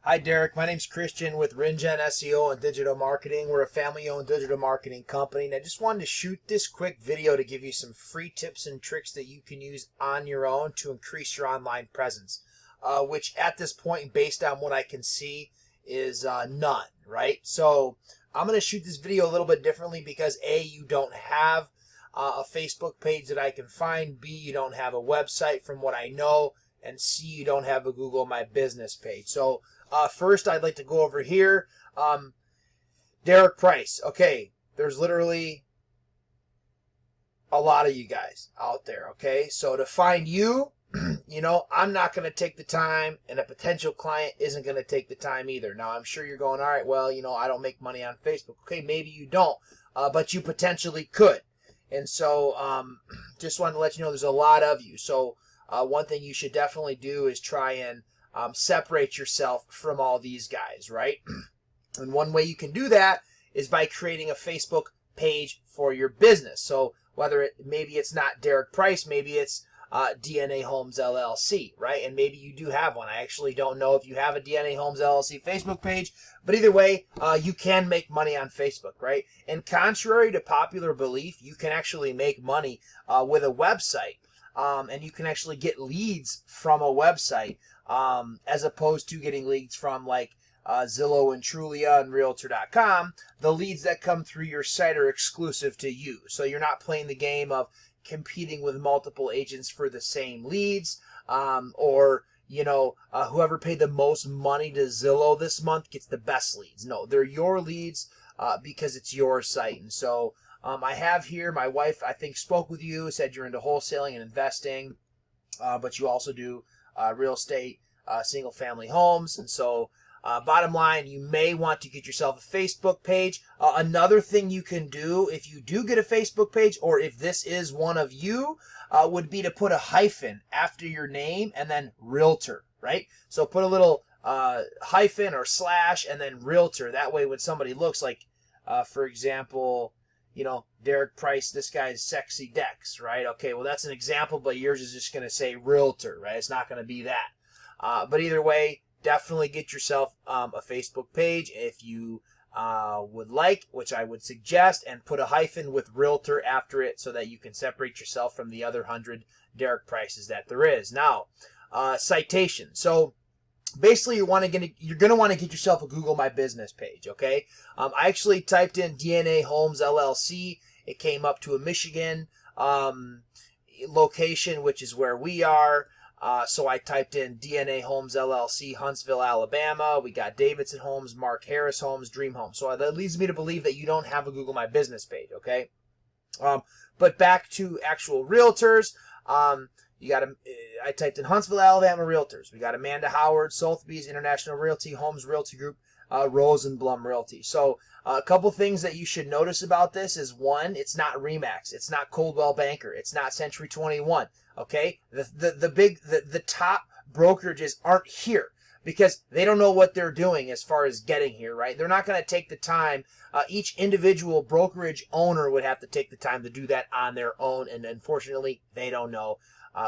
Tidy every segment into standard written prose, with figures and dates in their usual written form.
Hi, Derek. My name's Christian with RenGen SEO and Digital Marketing. We're a family-owned digital marketing company, and I just wanted to shoot this quick video to give you some free tips and tricks that you can use on your own to increase your online presence, which at this point, based on what I can see, is none, right? So I'm going to shoot this video a little bit differently because A, you don't have a Facebook page that I can find, B, you don't have a website from what I know, and C, you don't have a Google My Business page. So first, I'd like to go over here. Derek Price. Okay, there's literally a lot of you guys out there. Okay, so to find you, I'm not going to take the time, and a potential client isn't going to take the time either. Now, I'm sure you're going, all right, well, I don't make money on Facebook. Okay, maybe you don't, but you potentially could. And so just wanted to let you know there's a lot of you. So one thing you should definitely do is try and separate yourself from all these guys, right? And one way you can do that is by creating a Facebook page for your business. So maybe it's not Derek Price, maybe it's DNA Homes LLC, right? And maybe you do have one. I actually don't know if you have a DNA Homes LLC Facebook page, but either way, you can make money on Facebook, right? And contrary to popular belief, you can actually make money with a website. And you can actually get leads from a website as opposed to getting leads from like Zillow and Trulia and Realtor.com. The leads that come through your site are exclusive to you. So you're not playing the game of competing with multiple agents for the same leads or whoever paid the most money to Zillow this month gets the best leads. No, they're your leads because it's your site. And so I have here, my wife, I think, spoke with you, said you're into wholesaling and investing, but you also do real estate, single family homes. And so bottom line, you may want to get yourself a Facebook page. Another thing you can do if you do get a Facebook page, or if this is one of you, would be to put a hyphen after your name and then realtor, right? So put a little hyphen or slash and then realtor. That way when somebody looks like, for example, Derek Price, this guy's Sexy Dex, right? Okay, well, that's an example, but yours is just going to say realtor, right? It's not going to be that. But either way, definitely get yourself a Facebook page if you would like, which I would suggest, and put a hyphen with realtor after it so that you can separate yourself from the other 100 Derek Prices that there is. Now, citation. So basically, you're going to want to get yourself a Google My Business page, okay? I actually typed in DNA Homes LLC. It came up to a Michigan location, which is where we are. So I typed in DNA Homes LLC, Huntsville, Alabama. We got Davidson Homes, Mark Harris Homes, Dream Homes. So that leads me to believe that you don't have a Google My Business page, okay? But back to actual realtors. I typed in Huntsville, Alabama realtors. We got Amanda Howard, Sotheby's International Realty, Homes Realty Group, Rosenblum Realty. So a couple things that you should notice about this is, one, it's not Remax, it's not Coldwell Banker, it's not Century 21. Okay, the top brokerages aren't here because they don't know what they're doing as far as getting here, right? They're not going to take the time. Each individual brokerage owner would have to take the time to do that on their own, and unfortunately, they don't know.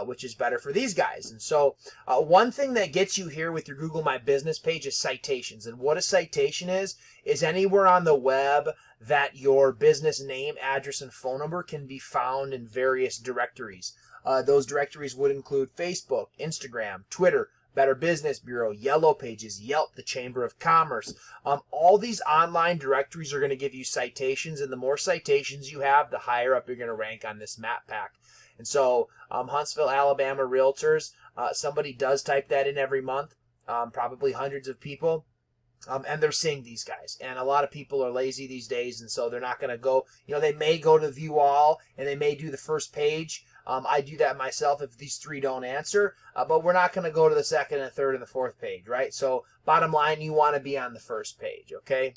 Which is better for these guys. And so one thing that gets you here with your Google My Business page is citations. And what a citation is anywhere on the web that your business name, address, and phone number can be found in various directories. Those directories would include Facebook, Instagram, Twitter, Better Business Bureau, Yellow Pages, Yelp, the Chamber of Commerce. All these online directories are going to give you citations, and the more citations you have, the higher up you're going to rank on this map pack. And so Huntsville, Alabama realtors, somebody does type that in every month, probably hundreds of people, and they're seeing these guys. And a lot of people are lazy these days, and so they're not going to go, they may go to view all, and they may do the first page. I do that myself if these three don't answer, but we're not going to go to the second and third and the fourth page, right? So bottom line, you want to be on the first page, okay?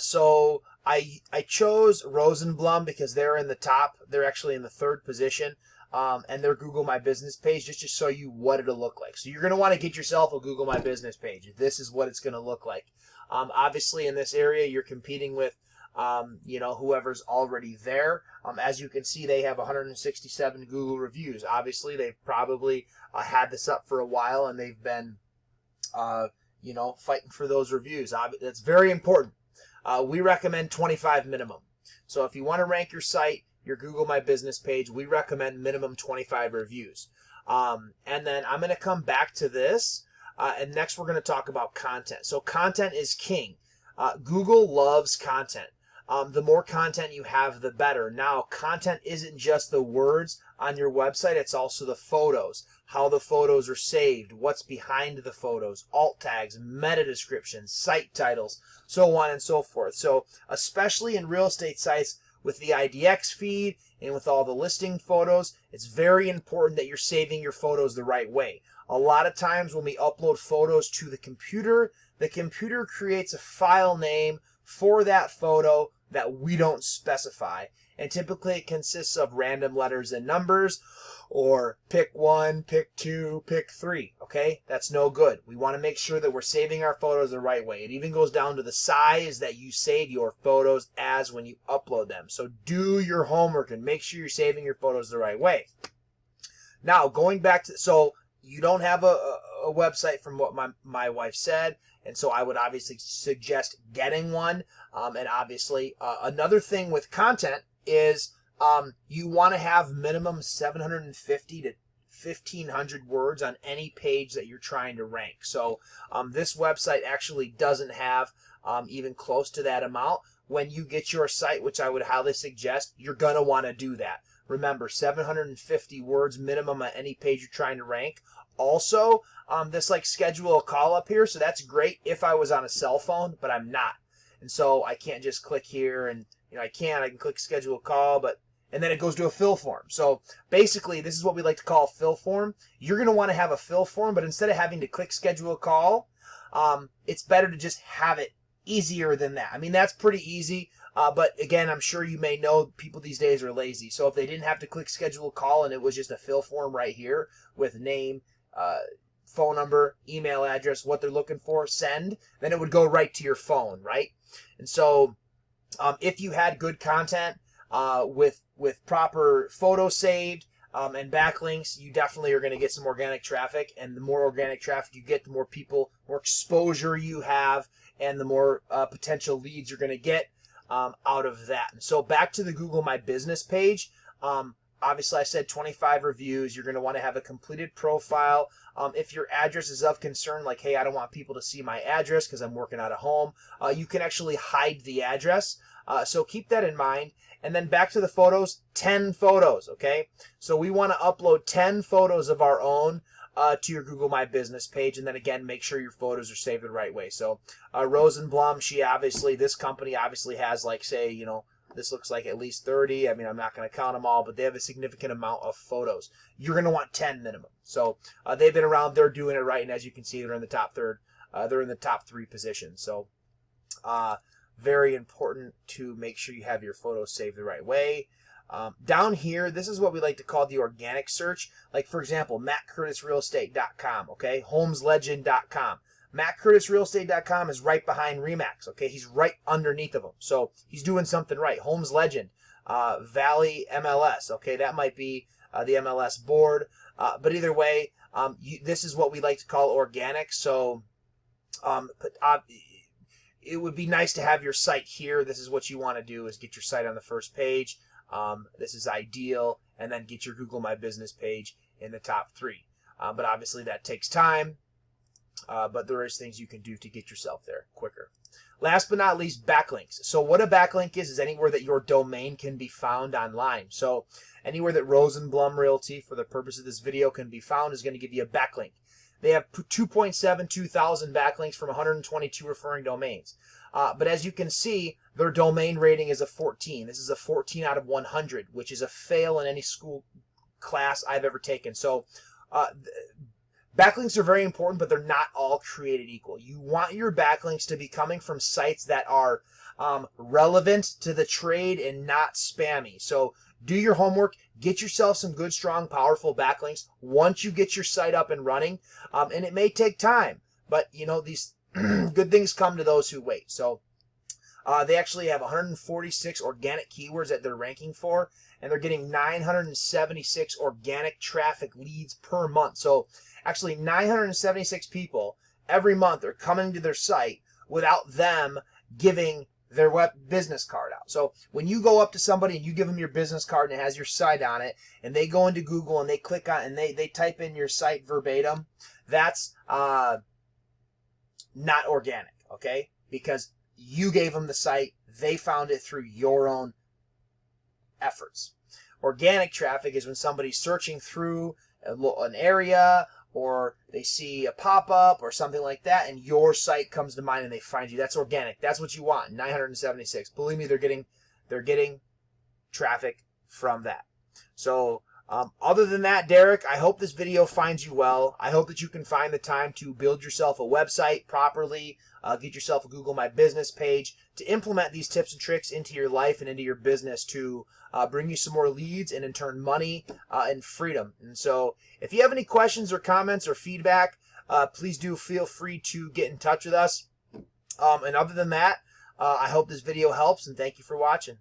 So I chose Rosenblum because they're in the top. They're actually in the third position, and their Google My Business page just to show you what it'll look like. So you're going to want to get yourself a Google My Business page. This is what it's going to look like. Obviously, in this area, you're competing with whoever's already there. As you can see, they have 167 Google reviews. Obviously, they've probably had this up for a while, and they've been fighting for those reviews. That's very important. We recommend 25 minimum. So if you want to rank your site, your Google My Business page, we recommend minimum 25 reviews. And then I'm going to come back to this. And next we're going to talk about content. So content is king. Google loves content. The more content you have, the better. Now, content isn't just the words on your website, it's also the photos, how the photos are saved, what's behind the photos, alt tags, meta descriptions, site titles, so on and so forth. So, especially in real estate sites with the IDX feed and with all the listing photos, it's very important that you're saving your photos the right way. A lot of times when we upload photos to the computer creates a file name for that photo that we don't specify. And typically it consists of random letters and numbers, or pick 1, pick 2, pick 3. Okay? That's no good. We want to make sure that we're saving our photos the right way. It even goes down to the size that you save your photos as when you upload them. So do your homework and make sure you're saving your photos the right way. Now, going back to, so you don't have a website from what my wife said, and so I would obviously suggest getting one. And obviously, another thing with content is you want to have minimum 750 to 1,500 words on any page that you're trying to rank. So this website actually doesn't have even close to that amount. When you get your site, which I would highly suggest, you're going to want to do that. Remember, 750 words minimum on any page you're trying to rank. Also, this like schedule a call up here, so that's great if I was on a cell phone, but I'm not. And so I can't just click here and, I can click schedule a call, and then it goes to a fill form. So basically, this is what we like to call a fill form. You're going to want to have a fill form, but instead of having to click schedule a call, it's better to just have it easier than that. I mean, that's pretty easy. But again, I'm sure you may know people these days are lazy. So if they didn't have to click schedule a call and it was just a fill form right here with name, phone number, email address, what they're looking for, send, then it would go right to your phone, right? And so if you had good content with proper photos saved and backlinks, you definitely are going to get some organic traffic. And the more organic traffic you get, the more people, more exposure you have, and the more potential leads you're going to get out of that. And so back to the Google My Business page. Obviously, I said 25 reviews. You're going to want to have a completed profile. If your address is of concern, like, hey, I don't want people to see my address because I'm working out of home, you can actually hide the address. So keep that in mind. And then back to the photos, 10 photos, okay? So we want to upload 10 photos of our own to your Google My Business page. And then again, make sure your photos are saved the right way. So Rosenblum, this company obviously has, like, say, this looks like at least 30. I mean, I'm not going to count them all, but they have a significant amount of photos. You're going to want 10 minimum. So they've been around. They're doing it right. And as you can see, they're in the top third. They're in the top 3 positions. So very important to make sure you have your photos saved the right way. Down here, this is what we like to call the organic search. Like, for example, MattCurtisRealEstate.com, okay? HomesLegend.com. MattCurtisRealEstate.com is right behind Remax, okay? He's right underneath of him. So he's doing something right. Homes Legend, Valley MLS, okay? That might be the MLS board. But either way, this is what we like to call organic. So it would be nice to have your site here. This is what you want to do, is get your site on the first page. This is ideal. And then get your Google My Business page in the top 3. But obviously that takes time. But there is things you can do to get yourself there quicker. Last but not least, backlinks. So what a backlink is anywhere that your domain can be found online. So anywhere that Rosenblum Realty, for the purpose of this video, can be found is going to give you a backlink. They have 2.72 thousand backlinks from 122 referring domains. But as you can see, their domain rating is a 14. This is a 14 out of 100, which is a fail in any school class I've ever taken. So backlinks are very important, but they're not all created equal. You want your backlinks to be coming from sites that are relevant to the trade and not spammy. So do your homework, get yourself some good, strong, powerful backlinks once you get your site up and running. And it may take time, but these good things come to those who wait. So they actually have 146 organic keywords that they're ranking for, and they're getting 976 organic traffic leads per month. So actually 976 people every month are coming to their site without them giving their business card out. So when you go up to somebody and you give them your business card and it has your site on it, and they go into Google and they click on and they type in your site verbatim, that's not organic, okay? Because you gave them the site, they found it through your own efforts. Organic traffic is when somebody's searching through an area, or they see a pop-up or something like that, and your site comes to mind and they find you. That's organic. That's what you want. 976. Believe me, they're getting traffic from that. So other than that, Derek, I hope this video finds you well. I hope that you can find the time to build yourself a website properly, get yourself a Google My Business page, to implement these tips and tricks into your life and into your business to bring you some more leads and in turn money and freedom. And so if you have any questions or comments or feedback, please do feel free to get in touch with us. And other than that, I hope this video helps, and thank you for watching.